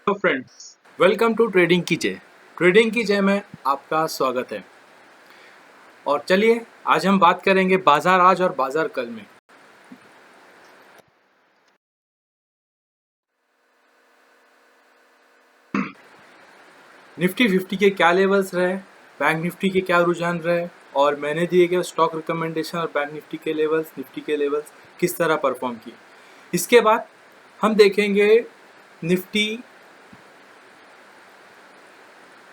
Hello friends, welcome to trading की जय। Trading की जय में आपका स्वागत है। और चलिए आज हम बात करेंगे बाजार आज और बाजार कल में। निफ्टी 50 के क्या लेवल्स रहे, बैंक निफ्टी के क्या रुझान रहे और मैंने दिए गए स्टॉक रिकमेंडेशन और बैंक निफ्टी के लेवल्स, निफ्टी के लेवल्स किस तरह परफॉर्म किए। इसके बाद हम देखेंगे निफ्टी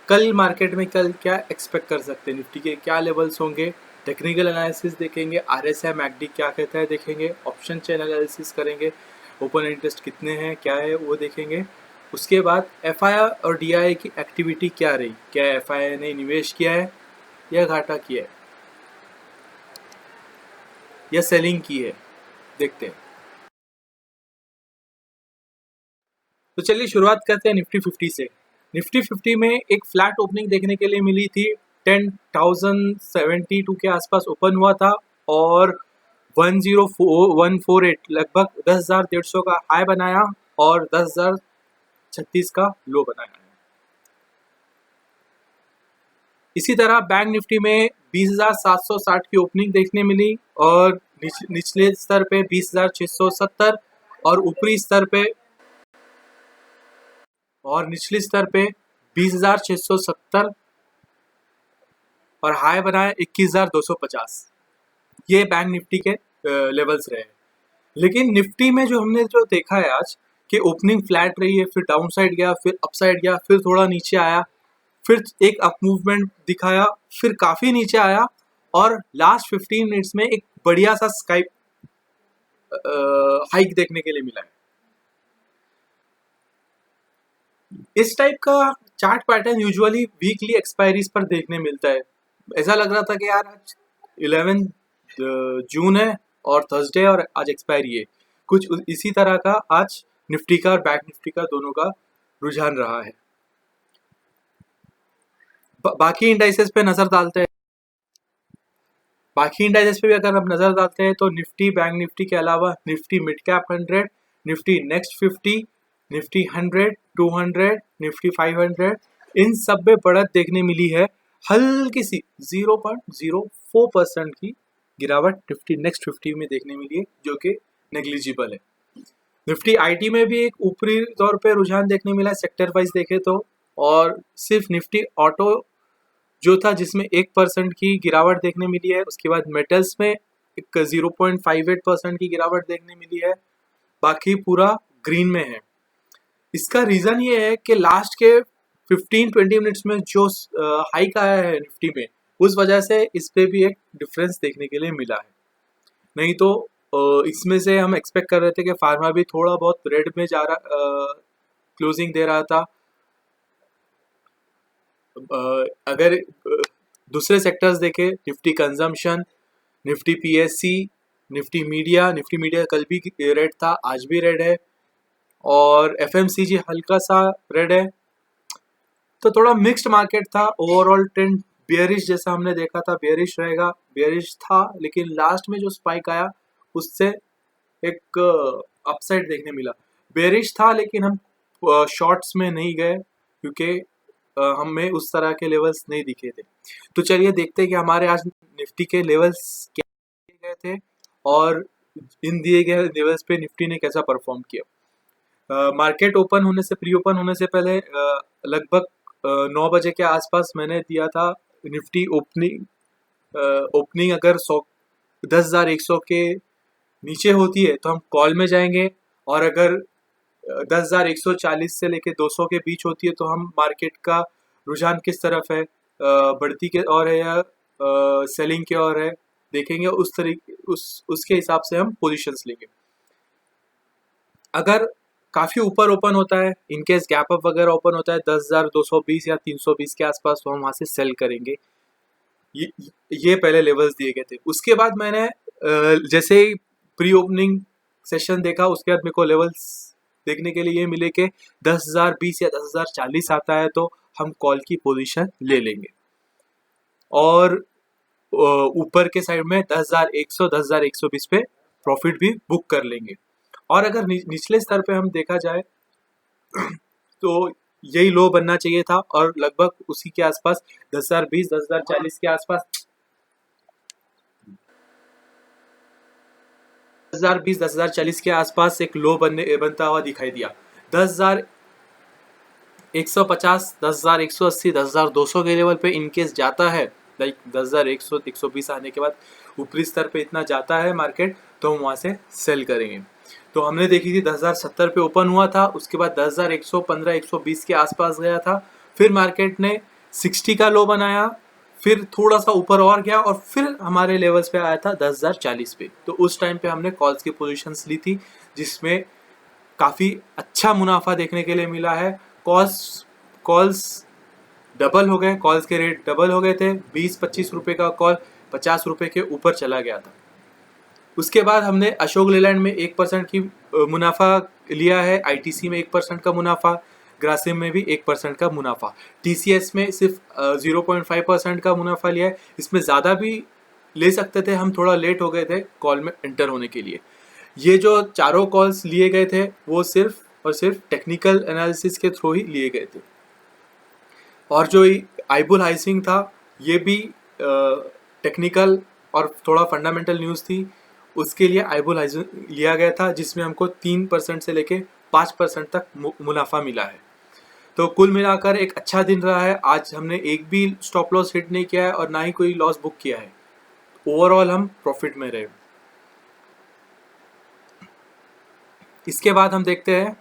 कल मार्केट में कल क्या एक्सपेक्ट कर सकते हैं, निफ्टी के क्या लेवल्स होंगे। टेक्निकल एनालिसिस देखेंगे, आरएसआई मैकडी क्या कहता है देखेंगे, ऑप्शन चेन एनालिसिस करेंगे, ओपन इंटरेस्ट कितने हैं क्या है वो देखेंगे। उसके बाद एफआईआई और डीआई की एक्टिविटी क्या रही, क्या एफआईआई ने निवेश किया है या घाटा किया है या सेलिंग की है, देखते हैं। तो चलिए शुरुआत करते हैं निफ्टी 50 से। निफ्टी 50 में एक फ्लैट ओपनिंग देखने के लिए मिली थी। 10,072 के आसपास ओपन हुआ था और 104,148 लगभग 10,150 का हाई बनाया और 10,036 का लो बनाया। इसी तरह बैंक निफ्टी में 20,760 की ओपनिंग देखने मिली और निचले स्तर पे 20,670 और ऊपरी स्तर पे और निचले स्तर पे 20,670 और हाई बनाया 21,250। ये बैंक निफ्टी के लेवल्स रहे। लेकिन निफ्टी में जो हमने जो देखा है आज कि ओपनिंग फ्लैट रही है, फिर डाउन साइड गया, फिर अप साइड गया, फिर थोड़ा नीचे आया, फिर एक अप मूवमेंट दिखाया, फिर काफी नीचे आया और लास्ट 15 मिनट्स में एक बढ़िया सा स्काइप हाइक देखने के लिए मिला है। इस टाइप का chart pattern usually weekly expiries पर देखने मिलता है। ऐसा लग रहा था कि यार आज 11 जून है और थर्सडे और आज एक्सपायरी है। कुछ इसी तरह का आज निफ्टी का और बैंक निफ्टी का दोनों का रुझान रहा है। बाकी इंडाइसेस पे नजर डालते हैं। बाकी इंडाइसेस पे भी अगर हम नजर डालते हैं तो निफ्टी बैंक निफ्टी के अलावा Nifty mid cap 100, Nifty next 50, Nifty 100, 200, Nifty 500, इन सब में बढ़त देखने मिली है। हल्की सी 0.04% की गिरावट निफ्टी नेक्स्ट 50 में देखने मिली है, जो कि नेग्लिजिबल है। निफ्टी आईटी में भी एक ऊपरी तौर पे रुझान देखने मिला है सेक्टर वाइज देखे तो, और सिर्फ निफ्टी ऑटो जो था जिसमें 1% की गिरावट देखने मिली है। उसके बाद मेटल्स में एक 0.58% की गिरावट देखने मिली है। बाकी पूरा ग्रीन में है। इसका रीजन ये है कि लास्ट के 15-20 मिनट्स में जो हाइक आया है निफ्टी में, उस वजह से इस पे भी एक डिफरेंस देखने के लिए मिला है। नहीं तो इसमें से हम एक्सपेक्ट कर रहे थे कि फार्मा भी थोड़ा बहुत रेड में जा रहा, क्लोजिंग दे रहा था। अगर दूसरे सेक्टर्स देखें, Nifty consumption, Nifty PSC, Nifty media कल भी रेड था, आज भी रेड है, और एफएमसीजी हल्का सा रेड है। तो थोड़ा मिक्स्ड मार्केट था। ओवरऑल ट्रेंड बेयरिश जैसा हमने देखा था, बेयरिश रहेगा, बेयरिश था, लेकिन लास्ट में जो स्पाइक आया उससे एक अपसाइड देखने मिला। बेयरिश था लेकिन हम शॉर्ट्स में नहीं गए क्योंकि हमें उस तरह के लेवल्स नहीं दिखे थे। तो चलिए देखते हैं कि हमारे आज निफ्टी के लेवल्स क्या दिए गए थे और इन दिए गए लेवल्स पे निफ्टी ने कैसा परफॉर्म किया। मार्केट ओपन होने से, प्री ओपन होने से पहले लगभग 9 बजे के आसपास मैंने दिया था निफ्टी ओपनिंग अगर 10,100 के नीचे होती है तो हम कॉल में जाएंगे, और अगर 10,140 से लेके 200 के बीच होती है तो हम मार्केट का रुझान किस तरफ है, बढ़ती के ओर है या सेलिंग के ओर है, देखेंगे। उस तरीके उसके हिसाब से हम पोजीशंस लेंगे। अगर काफ़ी ऊपर ओपन होता है, इनकेस गैप अप वगैरह ओपन होता है 10,220 या 320 के आसपास, तो हम वहाँ से सेल करेंगे। ये पहले लेवल्स दिए गए थे। उसके बाद मैंने जैसे ही प्री ओपनिंग सेशन देखा, उसके बाद मेरे को लेवल्स देखने के लिए ये मिले कि 10,020 या 10,040 आता है तो हम कॉल की पोजीशन ले लेंगे, और ऊपर के साइड में 10,100, 10,120 पे प्रॉफिट भी बुक कर लेंगे। और अगर निचले स्तर पे हम देखा जाए तो यही लो बनना चाहिए था और लगभग उसी के आसपास 10,020 10,040 के आसपास 10,020 10,040 के आसपास एक लो बनता हुआ दिखाई दिया। 10,150 10,180 10,200 के लेवल पे इनकेस जाता है, लाइक 10,100 120 आने के बाद ऊपरी स्तर पे इतना जाता है मार्केट, तो हम वहाँ से सेल करेंगे। तो हमने देखी थी 10,070 पे ओपन हुआ था, उसके बाद 10,115 120 के आसपास गया था, फिर मार्केट ने 60 का लो बनाया, फिर थोड़ा सा ऊपर और गया और फिर हमारे लेवल्स पे आया था 10,040 पे। तो उस टाइम पे हमने कॉल्स की पोजीशंस ली थी, जिसमें काफ़ी अच्छा मुनाफा देखने के लिए मिला है। कॉल्स कॉल्स डबल हो गए, कॉल्स के रेट डबल हो गए थे। 20-25 रुपए का कॉल 50 रुपए के ऊपर चला गया था। उसके बाद हमने अशोक लेलैंड में 1% की मुनाफा लिया है, आईटीसी में 1% का मुनाफा, ग्रासिम में भी 1% का मुनाफा, टीसीएस में सिर्फ 0.5% का मुनाफा लिया है। इसमें ज़्यादा भी ले सकते थे, हम थोड़ा लेट हो गए थे कॉल में एंटर होने के लिए। ये जो चारों कॉल्स लिए गए थे वो सिर्फ और सिर्फ टेक्निकल एनालिसिस के थ्रू ही लिए गए थे। और जो आइबुल हाइसिंग था ये भी टेक्निकल और थोड़ा फंडामेंटल न्यूज़ थी, उसके लिए आइबुल हाइसिंग लिया गया था, जिसमें हमको 3% से लेके 5% तक मुनाफा मिला है। तो कुल मिलाकर एक अच्छा दिन रहा है। आज हमने एक भी स्टॉप लॉस हिट नहीं किया है और ना ही कोई लॉस बुक किया है। ओवरऑल हम प्रॉफिट में रहे। इसके बाद हम देखते हैं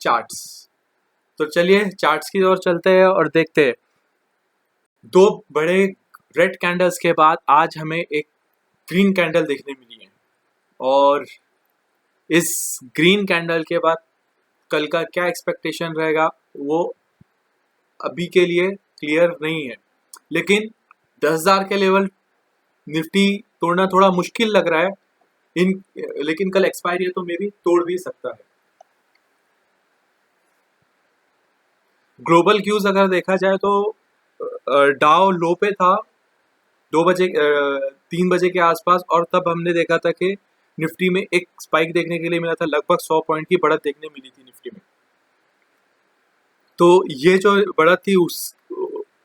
चार्ट्स। तो चलिए चार्ट्स की ओर चलते हैं और देखते हैं। दो बड़े रेड कैंडल्स के बाद आज हमें एक ग्रीन कैंडल देखने मिली है, और इस ग्रीन कैंडल के बाद कल का क्या एक्सपेक्टेशन रहेगा वो अभी के लिए क्लियर नहीं है। लेकिन 10,000 के लेवल निफ्टी तोड़ना थोड़ा मुश्किल लग रहा है इन लेकिन कल एक्सपायरी है तो मे भी तोड़ भी सकता है। ग्लोबल क्यूज अगर देखा जाए तो डाउ लो पे था 3 बजे के आसपास, और तब हमने देखा था कि निफ्टी में एक स्पाइक देखने के लिए मिला था, लगभग 100 पॉइंट की बढ़त देखने मिली थी निफ्टी में। तो ये जो बढ़त थी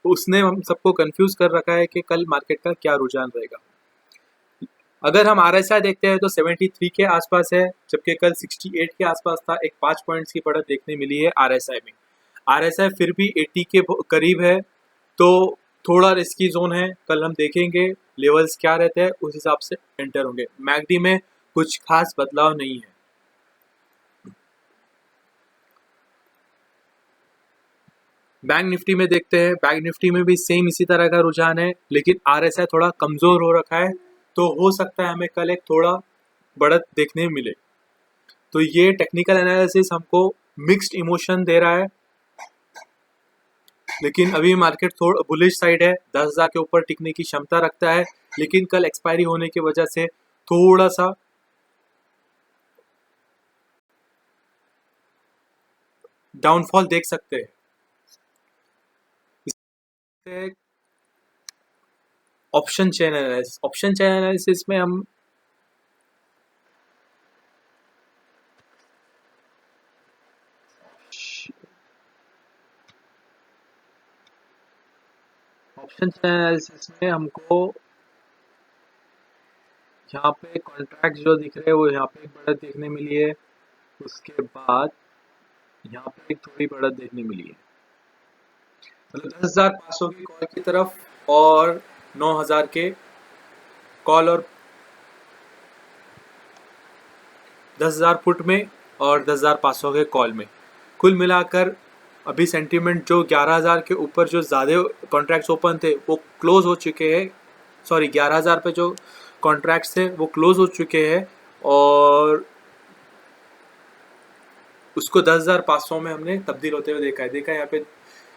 उसने हम सबको कंफ्यूज कर रखा है कि कल मार्केट का क्या रुझान रहेगा। अगर हम आरएसआई देखते हैं तो 73 के आसपास है, जबकि कल 68 के आसपास था। एक 5 पॉइंट्स की बढ़त देखने मिली है आरएसआई में। आरएसआई फिर भी 80 के करीब है, तो थोड़ा रिस्की जोन है। कल हम देखेंगे लेवल्स क्या रहते हैं, उस हिसाब से एंटर होंगे। मैकडी में कुछ खास बदलाव नहीं है। बैंक निफ्टी में देखते हैं। बैंक निफ्टी में भी सेम इसी तरह का रुझान है, लेकिन आरएसआई थोड़ा कमजोर हो रखा है, तो हो सकता है हमें कल एक थोड़ा बढ़त देखने मिले। तो ये टेक्निकल एनालिसिस हमको मिक्स्ड इमोशन दे रहा है, लेकिन अभी मार्केट थोड़ा बुलिश साइड है, 10,000 के ऊपर टिकने की क्षमता रखता है। लेकिन कल एक्सपायरी होने की वजह से थोड़ा सा डाउनफॉल देख सकते हैं। ऑप्शन चेन एनालिसिस में हम ऑप्शन चेन एनालिसिस में हमको यहाँ पे कॉन्ट्रैक्ट जो दिख रहे हैं वो यहाँ पे एक बढ़त देखने मिली है, उसके बाद यहाँ पे एक थोड़ी बढ़त देखने मिली है, मतलब 10,500 की कॉल की तरफ और 9,000 के कॉल और 10,000 पुट में और 10,500 के कॉल में। कुल मिलाकर अभी सेंटीमेंट जो 11,000 के ऊपर जो ज़्यादा कॉन्ट्रैक्ट्स ओपन थे वो क्लोज हो चुके हैं। सॉरी, 11,000 पे जो कॉन्ट्रैक्ट्स थे वो क्लोज हो चुके हैं, और उसको 10,500 में हमने तब्दील होते हुए देखा है यहाँ पे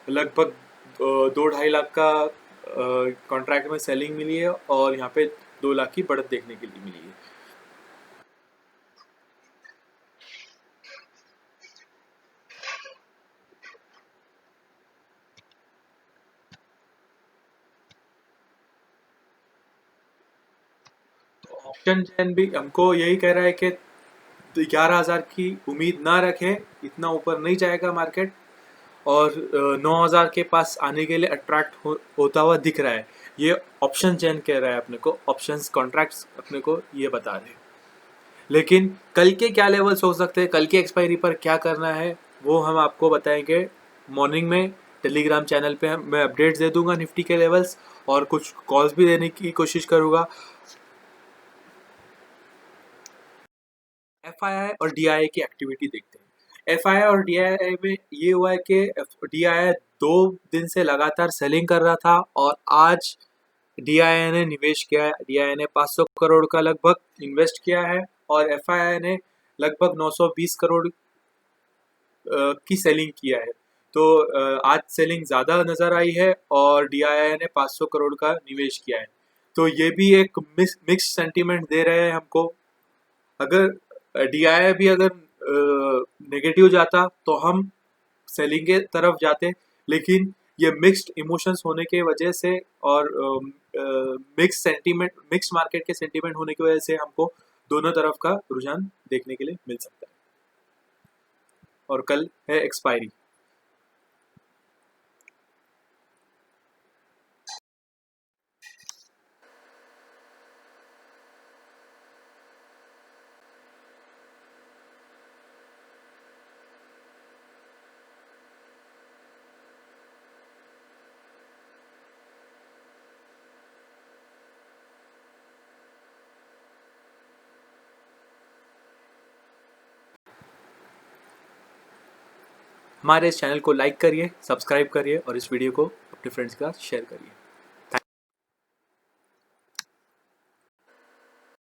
लगभग 2-2.5 लाख का कॉन्ट्रैक्ट में सेलिंग मिली है, और यहाँ पे 2 लाख की बढ़त देखने के लिए मिली है। तो ऑप्शन चैन भी हमको यही कह रहा है कि 11,000 की उम्मीद ना रखें, इतना ऊपर नहीं जाएगा मार्केट। और 9,000 के पास आने के लिए अट्रैक्ट होता हुआ दिख रहा है। ये ऑप्शन चेन कह रहा है अपने को, ऑप्शंस कॉन्ट्रैक्ट्स अपने को ये बता रहे हैं। लेकिन कल के क्या लेवल्स हो सकते हैं, कल की एक्सपायरी पर क्या करना है, वो हम आपको बताएंगे मॉर्निंग में। टेलीग्राम चैनल पे मैं अपडेट्स दे दूंगा निफ्टी के लेवल्स, और कुछ कॉल्स भी देने की कोशिश करूँगा। FII और DII की एक्टिविटी देखते हैं। FII और DII में ये हुआ है कि DII 2 दिन से लगातार सेलिंग कर रहा था, और आज DII ने निवेश किया है। DII ने 500 करोड़ का लगभग इन्वेस्ट किया है, और FII ने लगभग 920 करोड़ की सेलिंग किया है। तो आज सेलिंग ज़्यादा नज़र आई है, और DII ने 500 करोड़ का निवेश किया है। तो ये भी एक मिक्स सेंटीमेंट दे रहे हैं हमको। अगर DII भी अगर नेगेटिव जाता तो हम सेलिंग के तरफ जाते, लेकिन ये मिक्स्ड इमोशंस होने के वजह से, और मिक्स्ड मार्केट के सेंटीमेंट होने की वजह से हमको दोनों तरफ का रुझान देखने के लिए मिल सकता है। और कल है एक्सपायरी। हमारे इस चैनल को लाइक करिए, सब्सक्राइब करिए, और इस वीडियो को अपने फ्रेंड्स के साथ शेयर करिए।